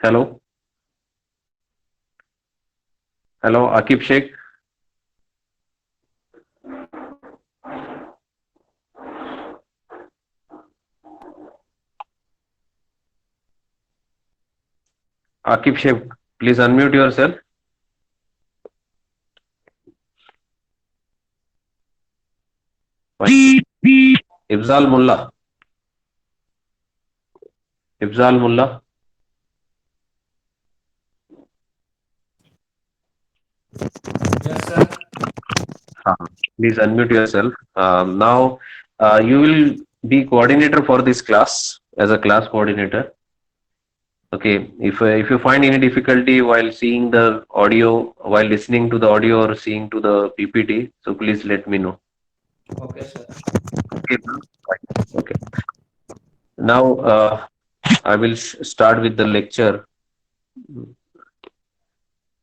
Hello, hello, Akib Sheikh. Akib Sheikh, please unmute yourself. Fine. Ibzal Mullah, Ibzal Mullah, Yes, sir. uh, please unmute yourself. Now, you will be coordinator for this class as a class coordinator. Okay, if you find any difficulty while seeing the audio, while listening to the audio or seeing to the PPT, so please let me know. Okay, sir. Okay, fine. Okay. Now, I will start with the lecture.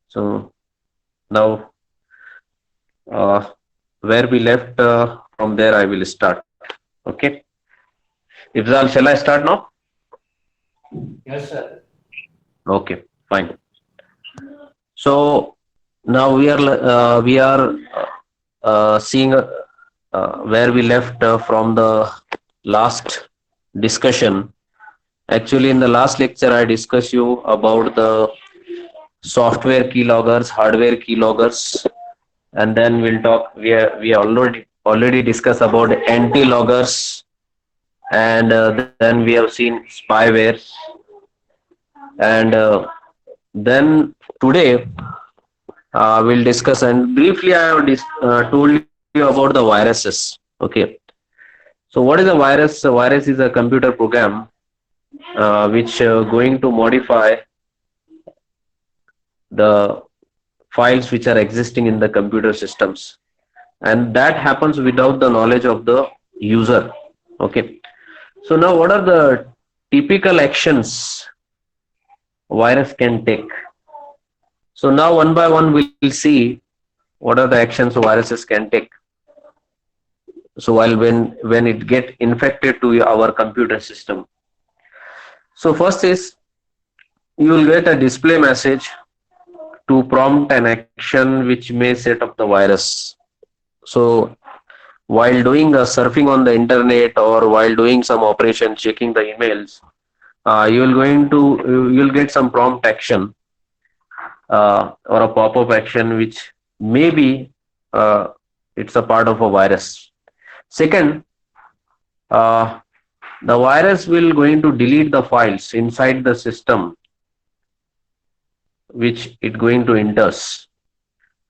So now, uh, where we left from there, I will start. Okay. Ifzal, shall I start now? Yes, sir. Okay, fine. So now we are seeing where we left from the last discussion. Actually, in the last lecture, I discussed you about the software keyloggers, hardware keyloggers, and then we'll talk. We already discussed about anti-loggers, and then we have seen spywares, and then today we'll discuss, and briefly I have told you about the viruses. Okay, so what is a virus? A virus is a computer program which going to modify the files which are existing in the computer systems, and that happens without the knowledge of the user. Okay, so now what are the typical actions virus can take? So now one by one we'll see what are the actions viruses can take. So while when it get infected to our computer system, so first is you will get a display message to prompt an action which may set up the virus. So while doing a surfing on the internet or while doing some operation checking the emails, you'll get some prompt action or a pop-up action which maybe uh, it's a part of a virus. Second, uh, the virus will going to delete the files inside the system which it going to enters.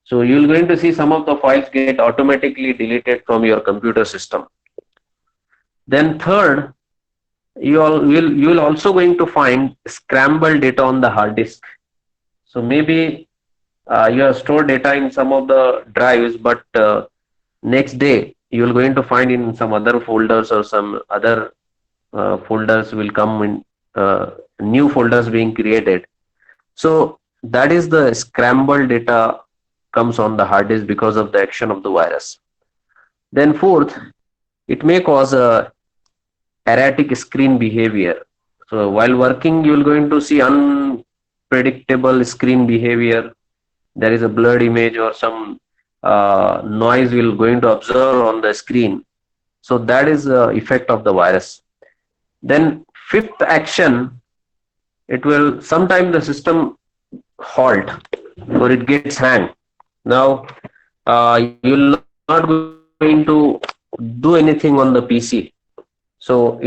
So you're going to see some of the files get automatically deleted from your computer system. Then third, you will also going to find scrambled data on the hard disk. So maybe you have stored data in some of the drives, but next day you will going to find in some other folders or some other folders will come in, new folders being created. So that is the scrambled data comes on the hard disk because of the action of the virus. Then fourth, it may cause a erratic screen behavior. So while working, you will going to see unpredictable screen behavior. There is a blurred image or some noise will going to observe on the screen. So that is the effect of the virus. Then fifth action, it will sometime the system halt or it gets hang. Now you will not going to do anything on the PC. So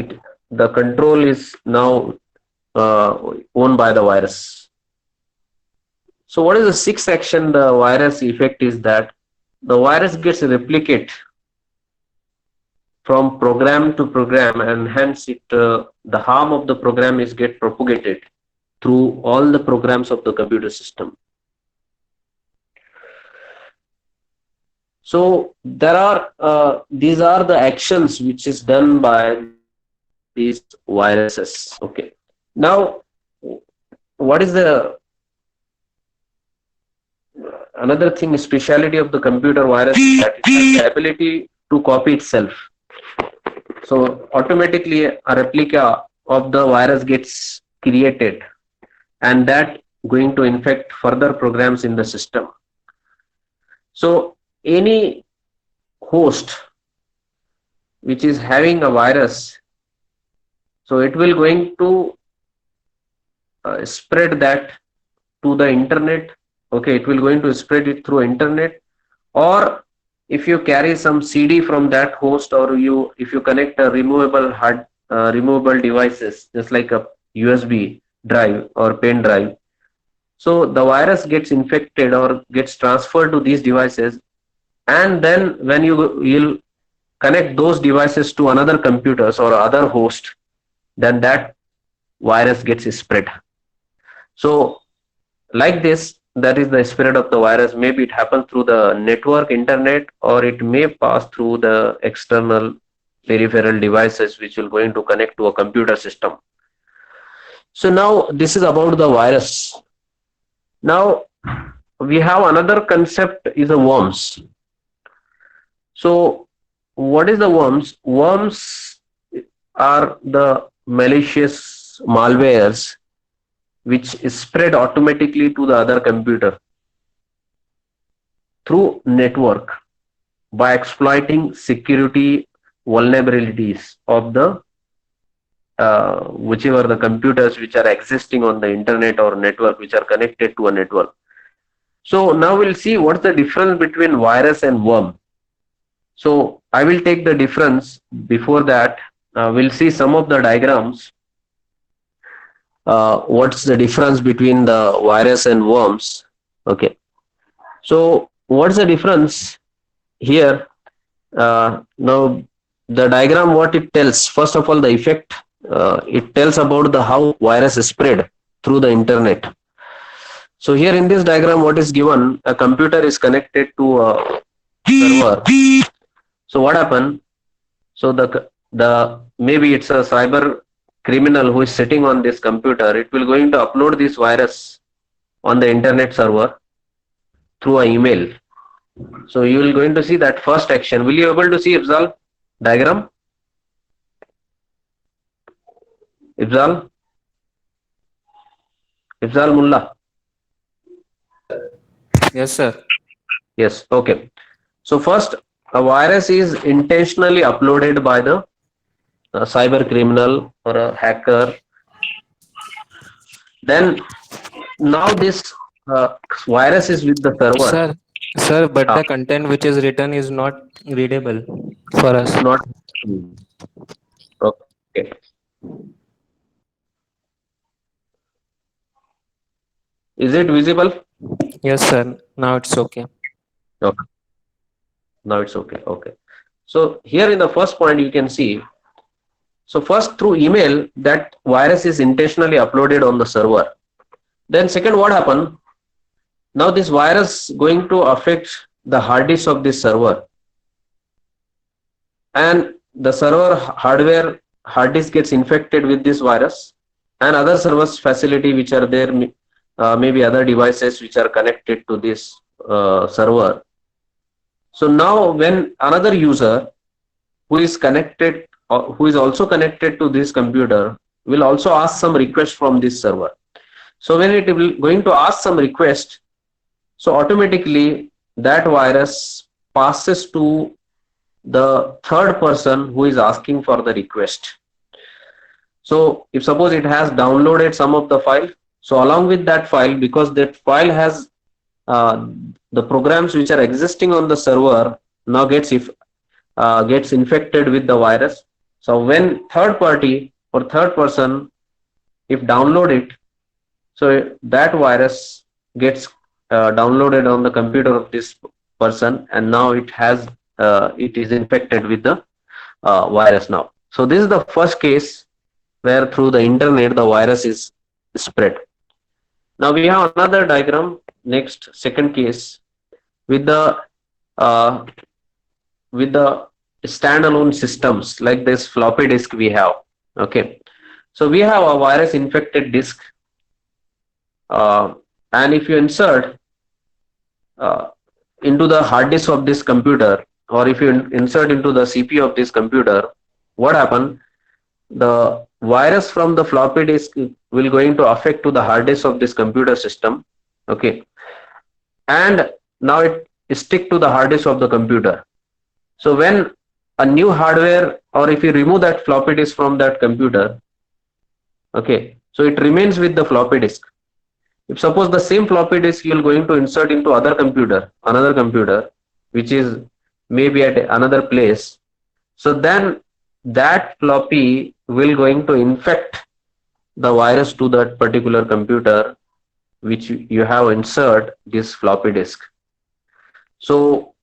the control is now owned by the virus. So what is the sixth action? The virus effect is that the virus gets replicate from program to program, and hence the harm of the program is get propagated through all the programs of the computer system. So there are these are the actions which is done by these viruses. Okay. Now, what is the another thing? Speciality of the computer virus is that it has the ability to copy itself. So automatically a replica of the virus gets created, and that going to infect further programs in the system. So any host which is having a virus, so it will going to spread that to the internet. Okay, it will going to spread it through internet, or if you carry some CD from that host, or you if you connect a removable devices just like a USB drive or pen drive, so the virus gets infected or gets transferred to these devices, and then when you'll connect those devices to another computers or other host, then that virus gets spread. So like this, that is the spread of the virus. Maybe it happens through the network internet, or it may pass through the external peripheral devices which will going to connect to a computer system. So now this is about the virus. Now we have another concept is a worms. So what is the worms? Worms are the malicious malwares which is spread automatically to the other computer through network by exploiting security vulnerabilities of the whichever the computers which are existing on the internet or network which are connected to a network. So now we'll see what's the difference between virus and worm. So I will take the difference. Before that, we'll see some of the diagrams. What's the difference between the virus and worms? Okay. So what's the difference here? Now the diagram, what it tells, first of all, the effect, it tells about the how virus is spread through the internet. So here in this diagram, what is given, a computer is connected to a server. So what happened? So the maybe it's a cyber criminal who is sitting on this computer. It will going to upload this virus on the internet server through an email. So you will going to see that first action. Will you able to see Ifzal diagram? Ifzal Mullah. Yes, sir. Yes. Okay. So first, a virus is intentionally uploaded by the cyber criminal or a hacker. Then now this virus is with the server. Sir, but the content which is written is not readable for us. Not okay. Is it visible? Yes, sir. Now it's okay. Okay. Now it's okay. Okay. So here in the first point you can see. So first through email that virus is intentionally uploaded on the server. Then second, what happened? Now this virus going to affect the hard disk of this server, and the server hardware hard disk gets infected with this virus, and other servers facility which are there, maybe other devices which are connected to this server. So now when another user who is connected, who is also connected to this computer, will also ask some request from this server. So when it will going to ask some request, so automatically that virus passes to the third person who is asking for the request. So if suppose it has downloaded some of the file, so along with that file, because that file has the programs which are existing on the server now gets infected with the virus. So when third party or third person if download it, so that virus gets downloaded on the computer of this person, and now it is infected with the virus now. So this is the first case where through the internet the virus is spread. Now we have another diagram, next second case, with the standalone systems like this floppy disk we have. Okay, so we have a virus infected disk, and if you insert into the hard disk of this computer, or if you insert into the CPU of this computer, what happens? the virus from the floppy disk will going to affect to the hard disk of this computer system. Okay, and now it stick to the hard disk of the computer. So when a new hardware, or if you remove that floppy disk from that computer, okay, so it remains with the floppy disk. If suppose the same floppy disk you're going to insert into another computer, which is maybe at another place, so then that floppy will going to infect the virus to that particular computer which you have insert this floppy disk. So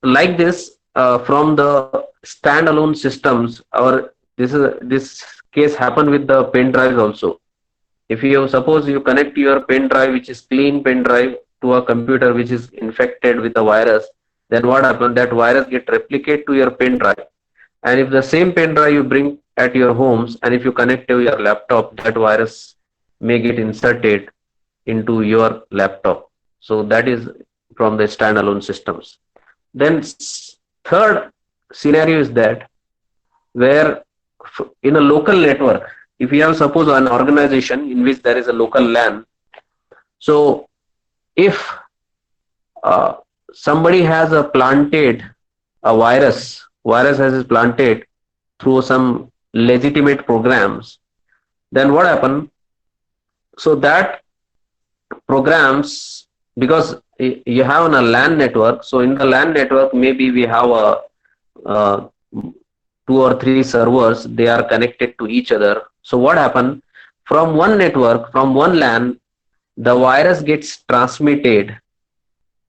like this, from the standalone systems, our this case happened with the pen drives also. If you suppose you connect your pen drive, which is clean pen drive, to a computer which is infected with a virus, then what happens? That virus get replicate to your pen drive, and if the same pen drive you bring at your homes, and if you connect to your laptop, that virus may get inserted into your laptop. So that is from the standalone systems. Then third scenario is that where in a local network, if you have suppose an organization in which there is a local LAN, so if uh, somebody has a planted a virus has planted through some legitimate programs, then what happen? So that programs, because you have a LAN network, so in the LAN network maybe we have a uh, two or three servers, they are connected to each other. So what happen? From one network, from one LAN, the virus gets transmitted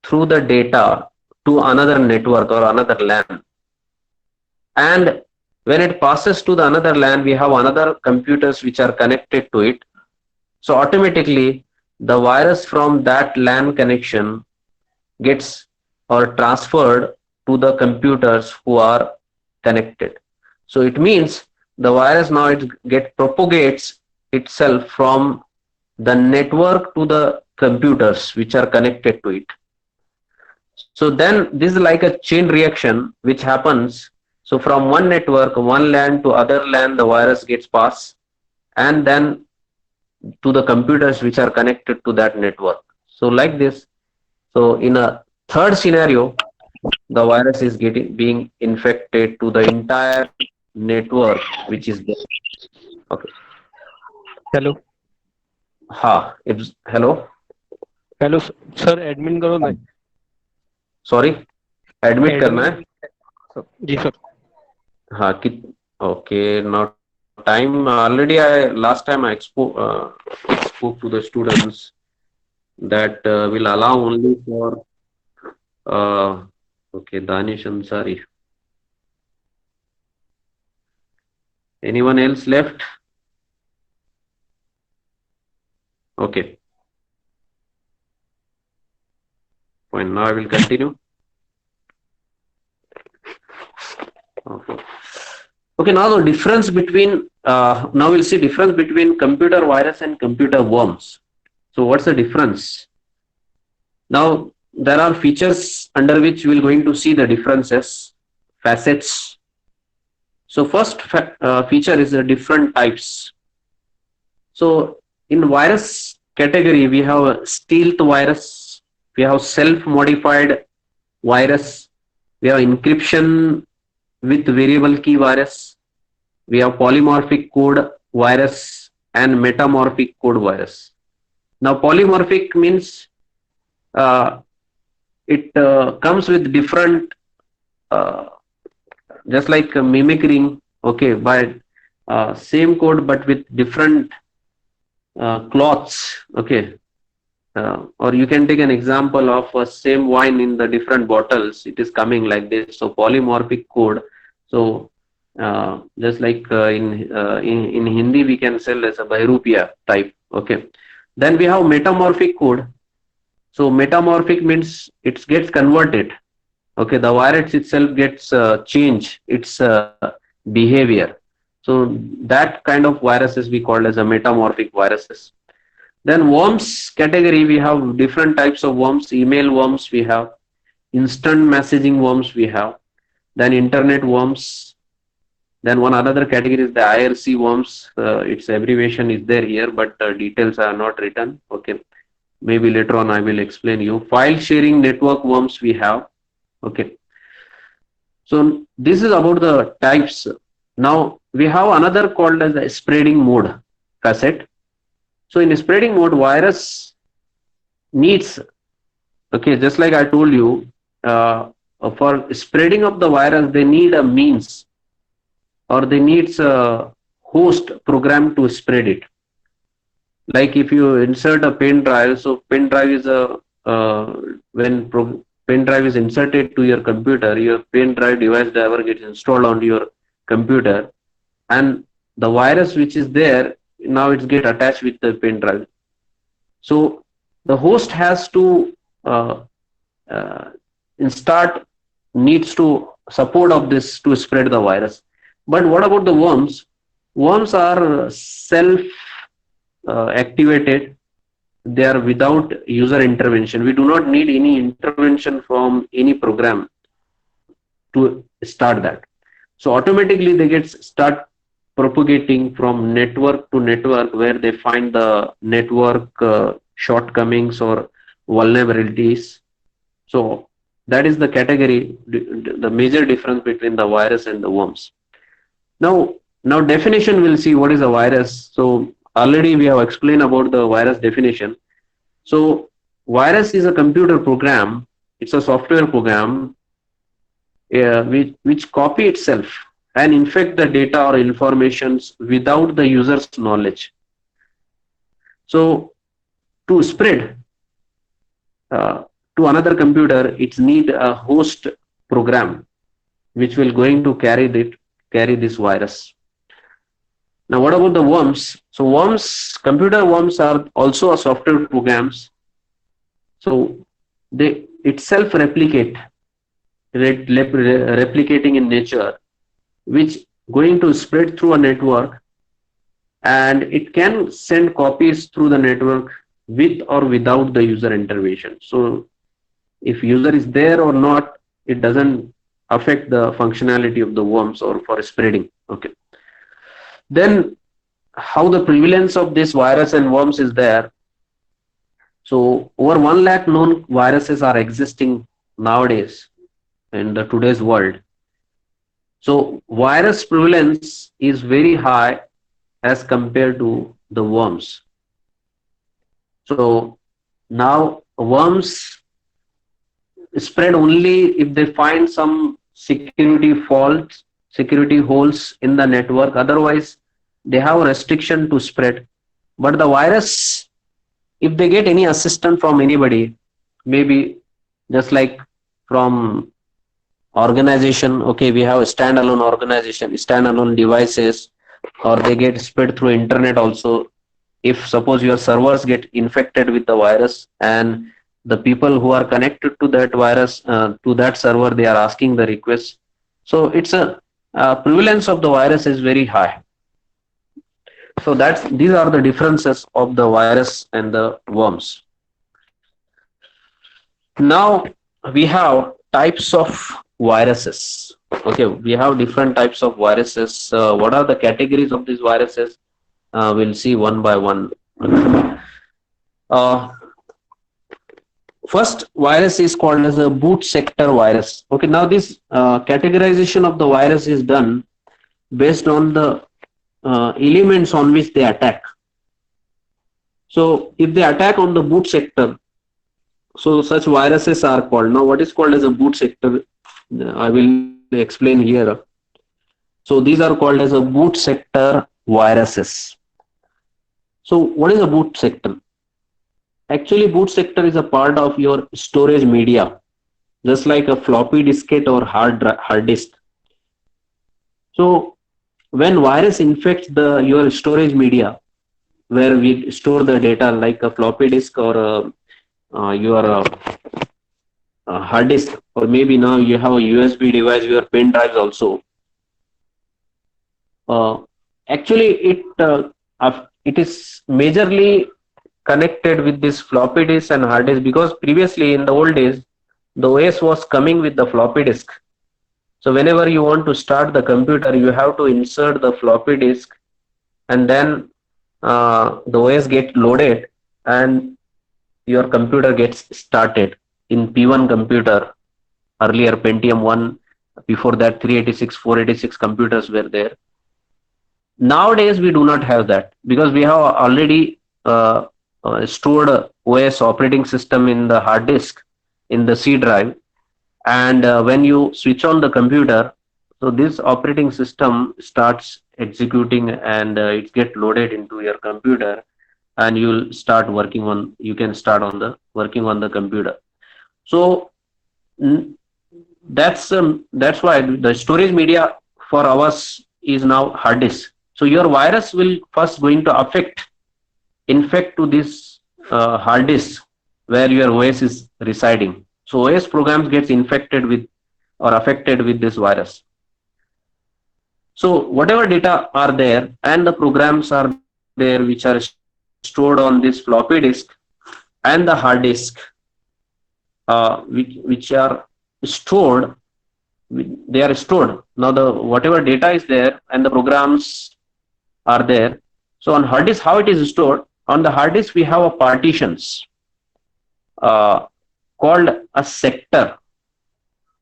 through the data to another network or another LAN. And when it passes to the another LAN, we have another computers which are connected to it. So automatically the virus from that LAN connection gets or transferred to the computers who are connected. So it means the virus now it get propagates itself from the network to the computers which are connected to it. So then this is like a chain reaction which happens. So from one network, one LAN to other LAN, the virus gets passed, and then to the computers which are connected to that network. So like this. So in a third scenario, the virus is getting being infected to the entire network which is there. Okay. Hello हाँ. Hello. Hello sir admin करो ना Sorry. Admit करना है. Admin जी sir हाँ कि okay. Now time already. I last time I spoke to the students that will allow only for okay, Danish Ansari. Anyone else left? Okay. Fine. Now I will continue. Okay. Okay. Now the difference between now we'll see difference between computer virus and computer worms. So what's the difference? Now there are features under which we're going to see the differences, facets. So first feature is the different types. So in virus category, we have a stealth virus, we have self-modified virus, we have encryption with variable key virus, we have polymorphic code virus, and metamorphic code virus. Now polymorphic means it comes with different uh, just like mimicking, okay, by same code but with different cloths, okay. Or you can take an example of same wine in the different bottles, it is coming like this. So polymorphic code. So just like in Hindi we can sell as a Bhairupia type, okay. Then we have metamorphic code. So metamorphic means it gets converted, okay, the virus itself gets change its behavior. So that kind of viruses we call as a metamorphic viruses. Then worms category, we have different types of worms. Email worms we have, instant messaging worms we have, then internet worms, Then one another category is the IRC worms. Its abbreviation is there here, but details are not written. Okay, maybe later on I will explain you. File sharing network worms we have. Okay, so this is about the types. Now we have another called as the spreading mode cassette. So in spreading mode, virus needs, okay, just like I told you, for spreading of the virus, they need a means, or they needs a host program to spread it. Like if you insert a pen drive, so pen drive is a when pen drive is inserted to your computer, your pen drive device driver gets installed on your computer, and the virus which is there now it's get attached with the pen drive. So the host has to uh, start needs to support of this to spread the virus. But what about the worms? Worms are self activated. They are without user intervention. We do not need any intervention from any program to start that. So automatically they get start propagating from network to network where they find the network shortcomings or vulnerabilities. So that is the category, the major difference between the virus and the worms. Now definition, we'll see what is a virus. So already we have explained about the virus definition. So virus is a computer program. It's a software program which copy itself and infect the data or informations without the user's knowledge. So to spread to another computer, it need a host program which will going to carry this virus. Now, what about the worms? So worms, computer worms are also a software programs. So they itself replicating in nature, which going to spread through a network, and it can send copies through the network with or without the user intervention. So if user is there or not, it doesn't affect the functionality of the worms or for spreading. Okay. Then how the prevalence of this virus and worms is there. So over 1 lakh known viruses are existing nowadays in the today's world. So virus prevalence is very high as compared to the worms. So now worms spread only if they find some security faults, security holes in the network. Otherwise, they have a restriction to spread. But the virus, if they get any assistance from anybody, maybe just like from organization, okay, we have a standalone organization, standalone devices, or they get spread through internet also. If suppose your servers get infected with the virus and the people who are connected to that virus, to that server, they are asking the request. So it's a prevalence of the virus is very high. So these are the differences of the virus and the worms. Now we have types of viruses. Okay, we have different types of viruses. What are the categories of these viruses? We'll see one by one. First virus is called as a boot sector virus. Okay, now this categorization of the virus is done based on the elements on which they attack. So if they attack on the boot sector, so such viruses are called. Now what is called as a boot sector, I will explain here. So these are called as a boot sector viruses. So what is a boot sector? Actually, boot sector is a part of your storage media, just like a floppy diskette or hard disk. So when virus infects your storage media, where we store the data like a floppy disk or your hard disk, or maybe now you have a USB device, your pen drives also. Actually, it is majorly connected with this floppy disk and hard disk, because previously in the old days the OS was coming with the floppy disk. So whenever you want to start the computer, you have to insert the floppy disk, and then the OS get loaded, and your computer gets started. In P1 computer, earlier Pentium 1, before that 386, 486 computers were there. Nowadays we do not have that, because we have already stored OS operating system in the hard disk, in the C drive, and when you switch on the computer, so this operating system starts executing, and it get loaded into your computer, and you can start on the working on the computer. So mm, that's why the storage media for ours is now hard disk. So your virus will first going to infect to this hard disk where your OS is residing. So OS programs gets infected with or affected with this virus. So whatever data are there and the programs are there which are stored on this floppy disk and the hard disk, which are stored, they are stored. Now the whatever data is there and the programs are there. So on hard disk, how it is stored? On the hard disk, we have a partitions uh, called a sector.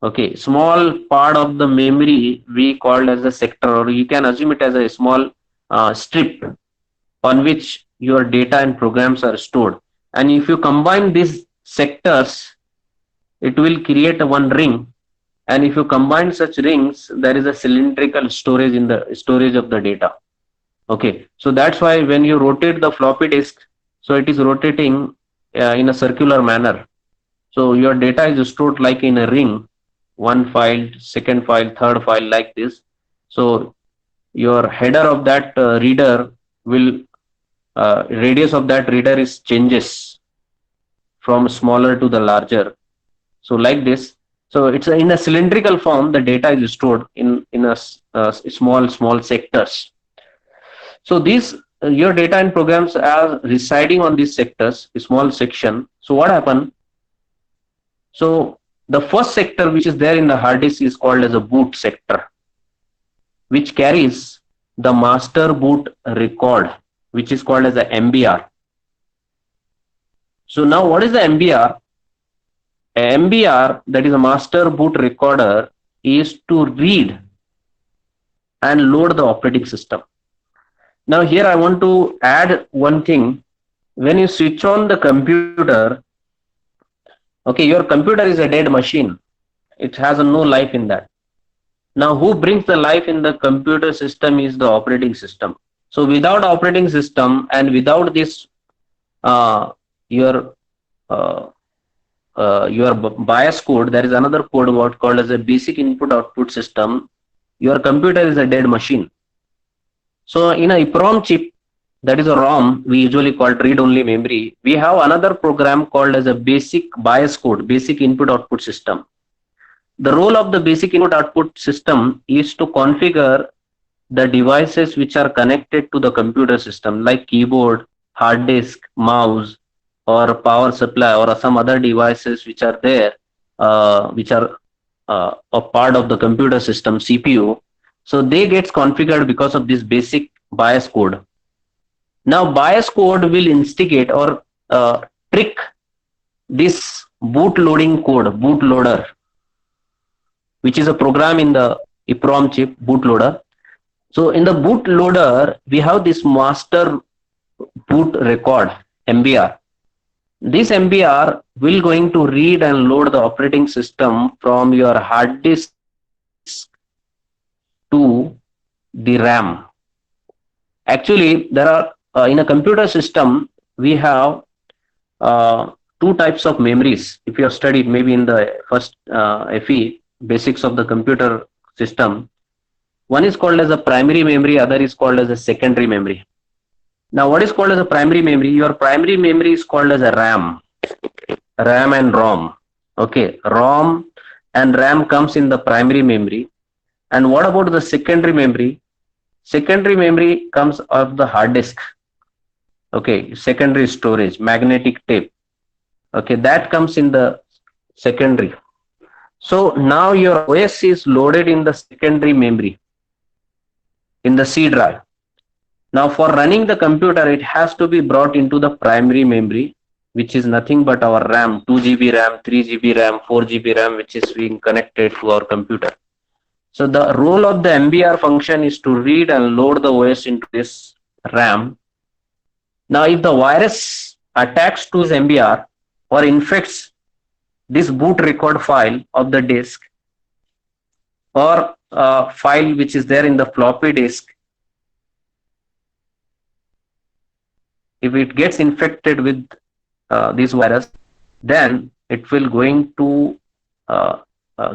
Okay, small part of the memory we called as a sector, or you can assume it as a small strip on which your data and programs are stored. And if you combine these sectors, it will create a one ring. And if you combine such rings, there is a cylindrical storage in the storage of the data. Okay, so that's why when you rotate the floppy disk, so it is rotating in a circular manner. So your data is stored like in a ring, one file, second file, third file, like this. So your header of that reader will radius of that reader is changes from smaller to the larger. So like this. So it's in a cylindrical form. The data is stored in a small sectors. So these your data and programs are residing on these sectors, a small section. So what happened? So the first sector which is there in the hard disk is called as a boot sector, which carries the master boot record, which is called as the MBR. So now what is the MBR? MBR, that is a master boot recorder, is to read and load the operating system. Now here I want to add one thing. When you switch on the computer, okay, your computer is a dead machine. It has no life in that. Now who brings the life in the computer system is the operating system. So without operating system and without this uh, your uh, your BIOS code, there is another code what called as a basic input output system. Your computer is a dead machine. So in a EEPROM chip, that is a ROM, we usually call read-only memory. We have another program called as a basic BIOS code, basic input output system. The role of the basic input output system is to configure the devices which are connected to the computer system, like keyboard, hard disk, mouse, or power supply, or some other devices which are there, which are a part of the computer system, CPU. So they gets configured because of this basic BIOS code. Now BIOS code will instigate or trick this boot loading code, bootloader, which is a program in the EEPROM chip, bootloader. So in the bootloader, we have this master boot record, MBR. This MBR will going to read and load the operating system from your hard disk to the RAM. Actually, there are in a computer system, we have two types of memories. If you have studied maybe in the first FE, basics of the computer system, one is called as a primary memory, other is called as a secondary memory. Now what is called as a primary memory? Your primary memory is called as a RAM and ROM. Okay, ROM and RAM comes in the primary memory. And what about the secondary memory? Secondary memory comes of the hard disk. Okay, secondary storage, magnetic tape. Okay, that comes in the secondary. So now your OS is loaded in the secondary memory, in the C drive. Now for running the computer, it has to be brought into the primary memory, which is nothing but our RAM, 2 GB RAM, 3 GB RAM, 4 GB RAM, which is being connected to our computer. So the role of the MBR function is to read and load the OS into this RAM. Now if the virus attacks to this MBR or infects this boot record file of the disk, or file which is there in the floppy disk, if it gets infected with this virus, then it will going to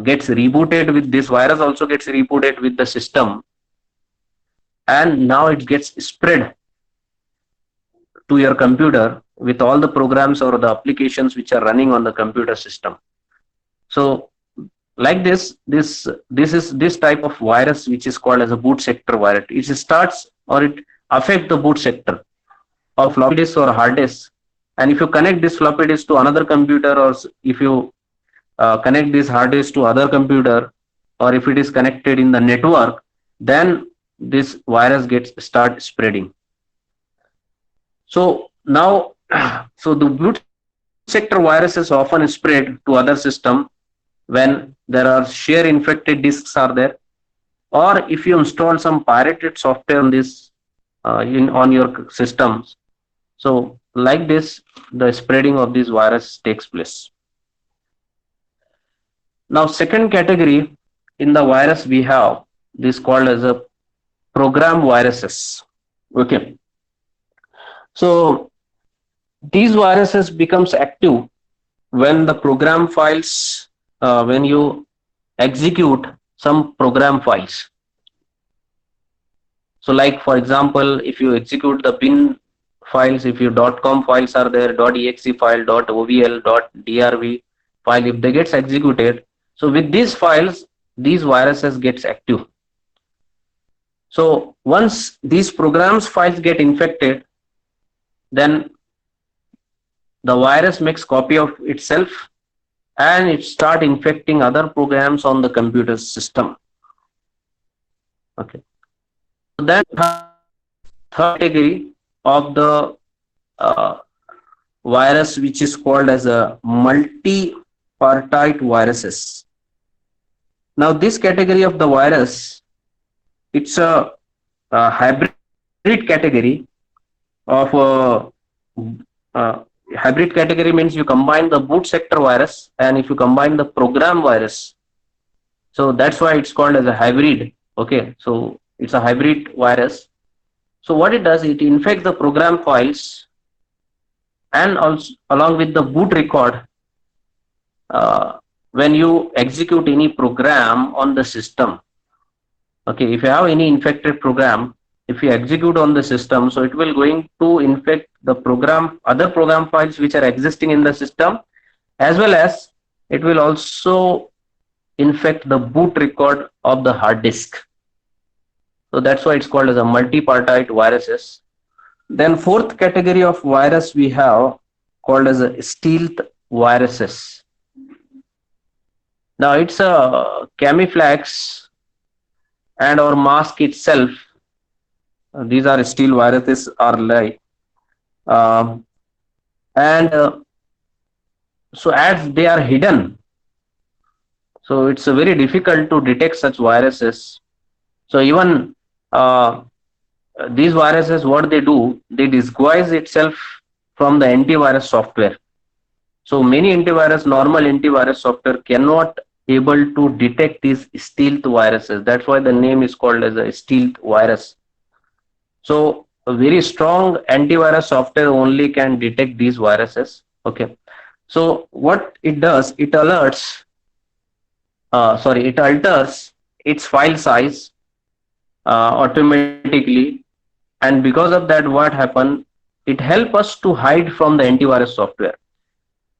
gets rebooted with this virus, also gets rebooted with the system, and now it gets spread to your computer with all the programs or the applications which are running on the computer system. So like this type of virus, which is called as a boot sector virus, it starts or it affects the boot sector of floppy disk or hard disk. And if you connect this floppy disk to another computer, or if you connect this hard disk to other computer, or if it is connected in the network, then this virus gets start spreading. So now, so the boot sector viruses often spread to other system when there are share infected disks are there, or if you install some pirated software on this on your systems. So like this, the spreading of this virus takes place. Now second category in the virus, we have this called as a program viruses. Okay, so these viruses becomes active when the program files, when you execute some program files. So like for example, if you execute the bin files, if your .com files are there, .exe file, .ovl, .drv file, if they gets executed, so with these files, these viruses gets active. So once these programs files get infected, then the virus makes copy of itself and it start infecting other programs on the computer system. Okay, so then third category of the virus, which is called as a multi-partite viruses. Now this category of the virus, it's a hybrid category of hybrid category, means you combine the boot sector virus and if you combine the program virus, so that's why it's called as a hybrid. Okay, so it's a hybrid virus. So what it does, it infects the program files and also along with the boot record when you execute any program on the system. Okay, if you have any infected program, if you execute on the system, so it will going to infect the program, other program files which are existing in the system, as well as it will also infect the boot record of the hard disk. So that's why it's called as a multi-partite viruses. Then fourth category of virus we have called as a stealth viruses. Now it's a camouflage and or mask itself. These are stealth viruses are like, so as they are hidden, so it's very difficult to detect such viruses. So even these viruses, what they do, they disguise itself from the antivirus software. So many antivirus, normal antivirus software cannot able to detect these stealth viruses. That's why the name is called as a stealth virus. So a very strong antivirus software only can detect these viruses. Okay, so what it does, it alerts, it alters its file size automatically, and because of that, what happen, it help us to hide from the antivirus software.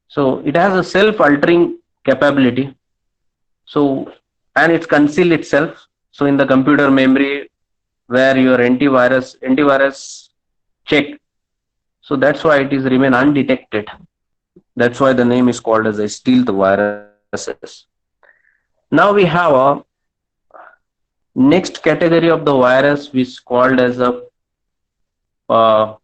So it has a self-altering capability. So, and it's conceal itself. So in the computer memory where your antivirus check, so that's why it is remain undetected. That's why the name is called as a stealth viruses. Now we have a next category of the virus which is called as a uh,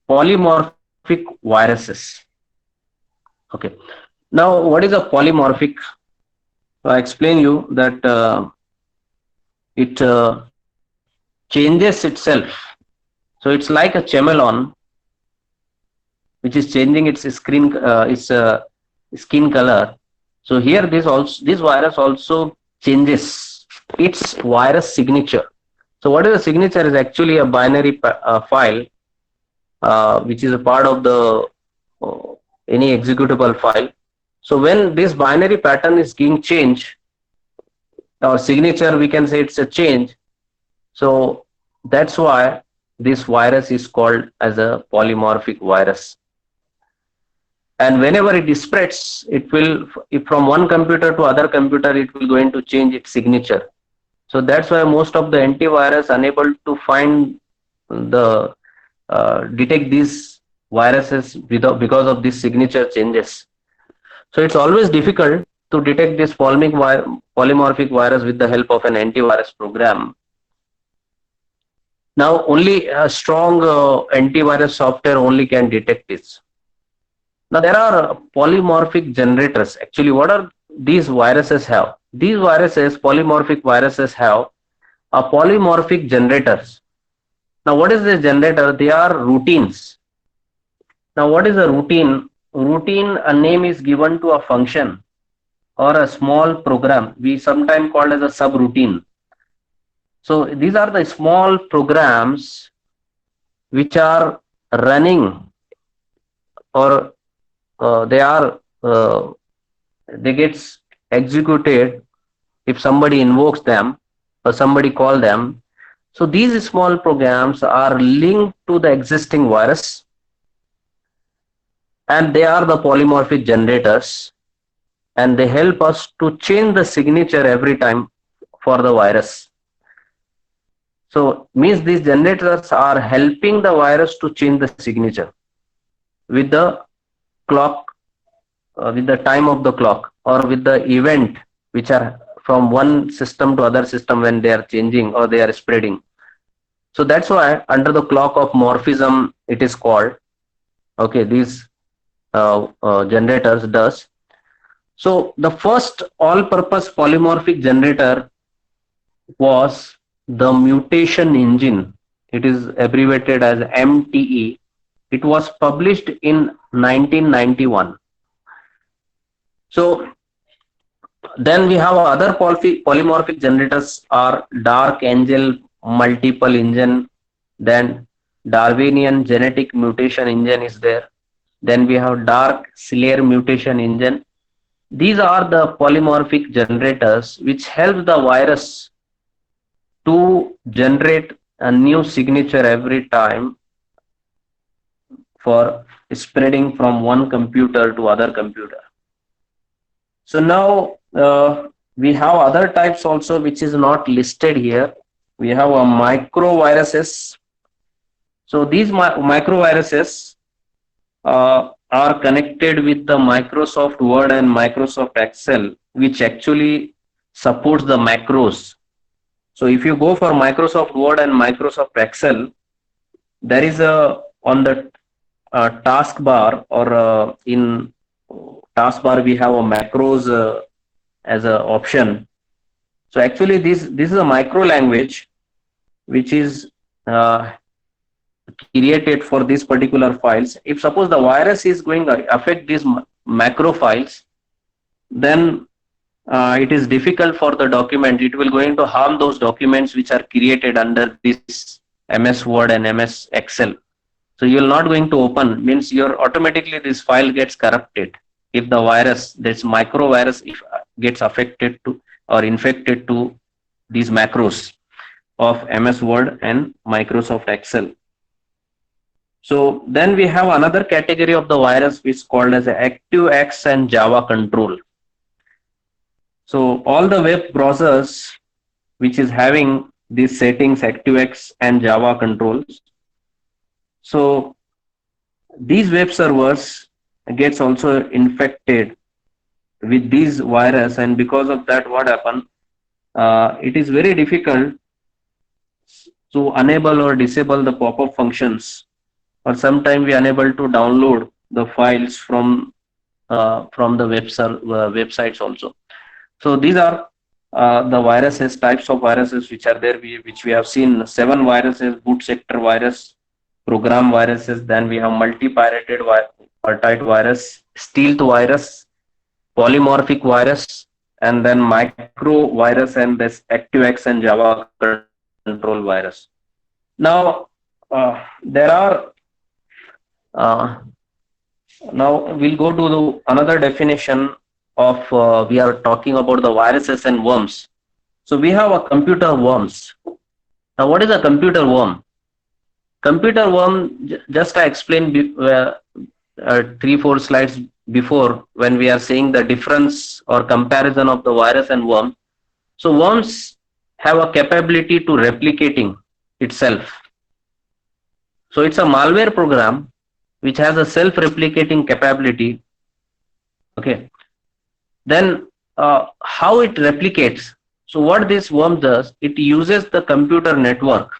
polymorphic viruses. Okay. Now, what is a polymorphic? I explain you that it changes itself. So it's like a chameleon which is changing its skin color. So here this virus also changes its virus signature. So what is a signature is actually a binary file which is a part of the uh, any executable file. So when this binary pattern is being changed, or signature, we can say it's a change. So that's why this virus is called as a polymorphic virus. And whenever it spreads, it will, if from one computer to other computer, it will going to change its signature. So that's why most of the antivirus unable to find the detect these viruses because of these signature changes. So it's always difficult to detect this polymorphic virus with the help of an antivirus program. Now only a strong antivirus software only can detect this. Now there are polymorphic generators. Actually, what are these viruses have? These viruses, polymorphic viruses have a polymorphic generators. Now what is this generator? They are routines. Now what is a routine? Routine, a name is given to a function or a small program. We sometimes call as a subroutine. So these are the small programs which are running, or they are they gets executed if somebody invokes them or somebody call them. So these small programs are linked to the existing virus, and they are the polymorphic generators, and they help us to change the signature every time for the virus. So means these generators are helping the virus to change the signature with the clock, with the time of the clock, or with the event which are from one system to other system when they are changing or they are spreading. So that's why under the clock of morphism it is called. Okay, these generators does. So the first all-purpose polymorphic generator was the mutation engine. It is abbreviated as MTE. It was published in 1991. So then we have other polymorphic generators are Dark Angel multiple engine, then Darwinian genetic mutation engine is there. Then we have Dark Slayer mutation engine. These are the polymorphic generators which help the virus to generate a new signature every time for spreading from one computer to other computer. So now we have other types also which is not listed here. We have a microviruses. So these microviruses are connected with the Microsoft Word and Microsoft Excel, which actually supports the macros. So if you go for Microsoft Word and Microsoft Excel, there is a on the taskbar, or in taskbar we have a macros as an option. So actually this is a micro language which is created for these particular files. If suppose the virus is going to affect these macro files, then it is difficult for the document. It will going to harm those documents which are created under this MS Word and MS Excel. So you will not going to open, means your automatically this file gets corrupted if the virus, this microvirus, if gets affected to or infected to these macros of MS Word and Microsoft Excel. So then we have another category of the virus which is called as ActiveX and Java control. So all the web browsers which is having these settings, ActiveX and Java controls. So these web servers gets also infected with these virus, and because of that, what happened? It is very difficult to enable or disable the pop-up functions, or sometimes we unable to download the files from the websites also. So these are the viruses, types of viruses which are there, which we have seen. 7 viruses: boot sector virus, program viruses. Then we have multi-pirated partite virus, stealth virus, polymorphic virus, and then micro virus, and this ActiveX and Java control virus. Now, there are uh, now we'll go to another definition of we are talking about the viruses and worms. So we have a computer worms. Now, what is a computer worm? Computer worm, just I explained 3-4 slides before, when we are saying the difference or comparison of the virus and worm. So worms have a capability to replicating itself. So it's a malware program which has a self-replicating capability. Okay. Then how it replicates? So what this worm does, it uses the computer network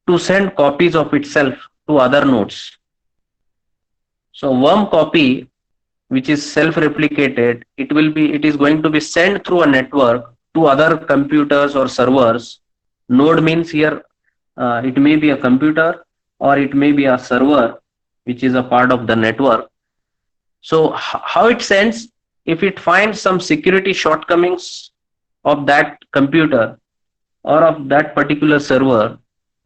to send copies of itself to other nodes. So worm copy, which is self-replicated, it is going to be sent through a network to other computers or servers. Node means here it may be a computer or it may be a server which is a part of the network. So how it sends? If it finds some security shortcomings of that computer or of that particular server,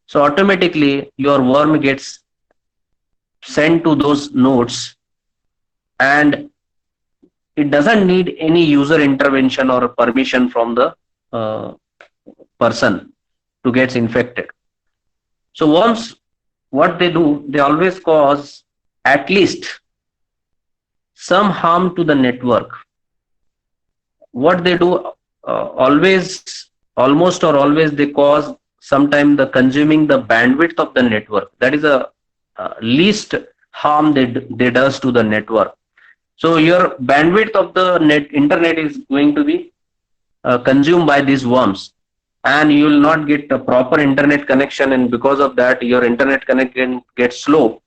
so automatically your worm gets sent to those nodes, and it doesn't need any user intervention or permission from the person to get infected. So worms, what they do, they always cause at least some harm to the network. What they do, almost or always, they cause sometimes the consuming the bandwidth of the network. That is a least harm they does to the network. So your bandwidth of the internet is going to be consumed by these worms, and you will not get a proper internet connection, and because of that your internet connection gets slow,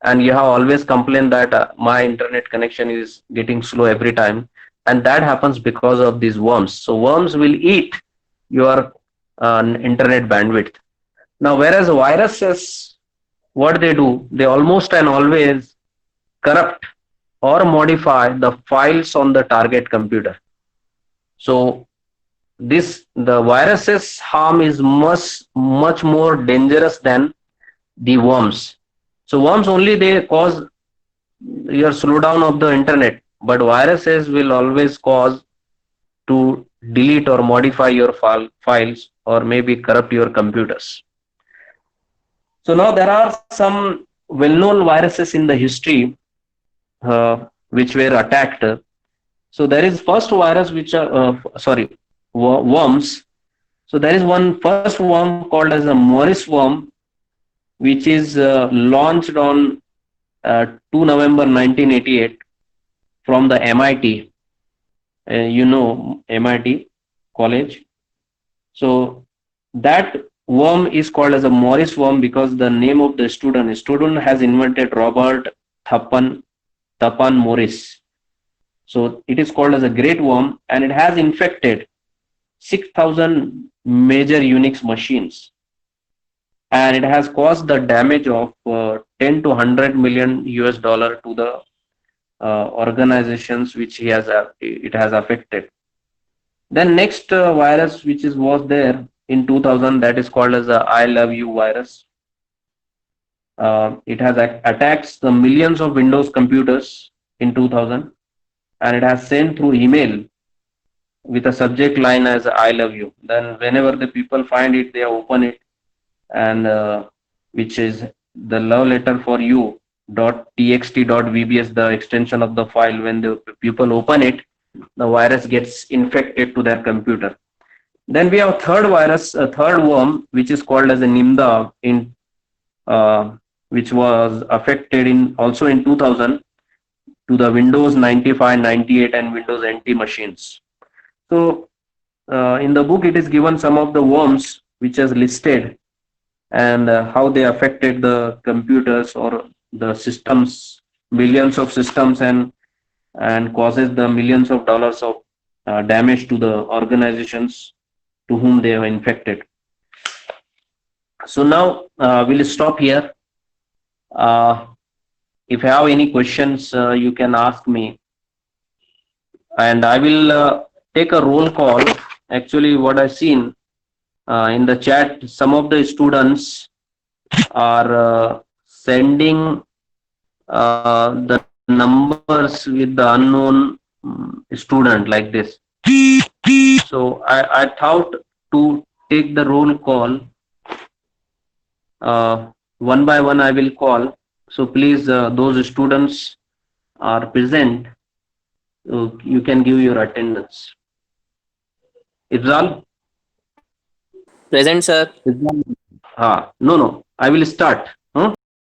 and you have always complained that my internet connection is getting slow every time, and that happens because of these worms. So worms will eat your internet bandwidth. Now, whereas viruses, what they do, they almost and always corrupt or modify the files on the target computer. So the viruses harm is much more dangerous than the worms. So worms only, they cause your slowdown of the internet, but viruses will always cause to delete or modify your files, or maybe corrupt your computers. So now there are some well-known viruses in the history which were attacked. So there is first virus which are worms. So there is one first worm called as a Morris worm, which is launched on 2 November 1988 from the MIT. MIT college. So that worm is called as a Morris worm because the name of the student has invented Robert Tapan Morris. So it is called as a great worm, and it has infected 6,000 major Unix machines, and it has caused the damage of 10 to 100 million US dollar to the organizations which it has affected. Then next virus which was there in 2000, that is called as the I Love You virus. It has attacked the millions of Windows computers in 2000, and it has sent through email with a subject line as I love you. Then whenever the people find it, they open it, and which is the love letter for you .txt.vbs, the extension of the file. When the people open it, the virus gets infected to their computer. Then we have third worm, which is called as a Nimda, which was affected also in 2000. to the Windows 95, 98 and Windows NT machines. So in the book it is given some of the worms which is listed, and how they affected the computers or the systems, millions of systems, and causes the millions of dollars of damage to the organizations to whom they are infected. So now we'll stop here. If you have any questions, you can ask me, and I will take a roll call. Actually, what I've seen in the chat, some of the students are sending the numbers with the unknown student like this. So I thought to take the roll call. One by one I will call. So please, those students are present, you can give your attendance. Ifzal? Present, sir. No, I will start.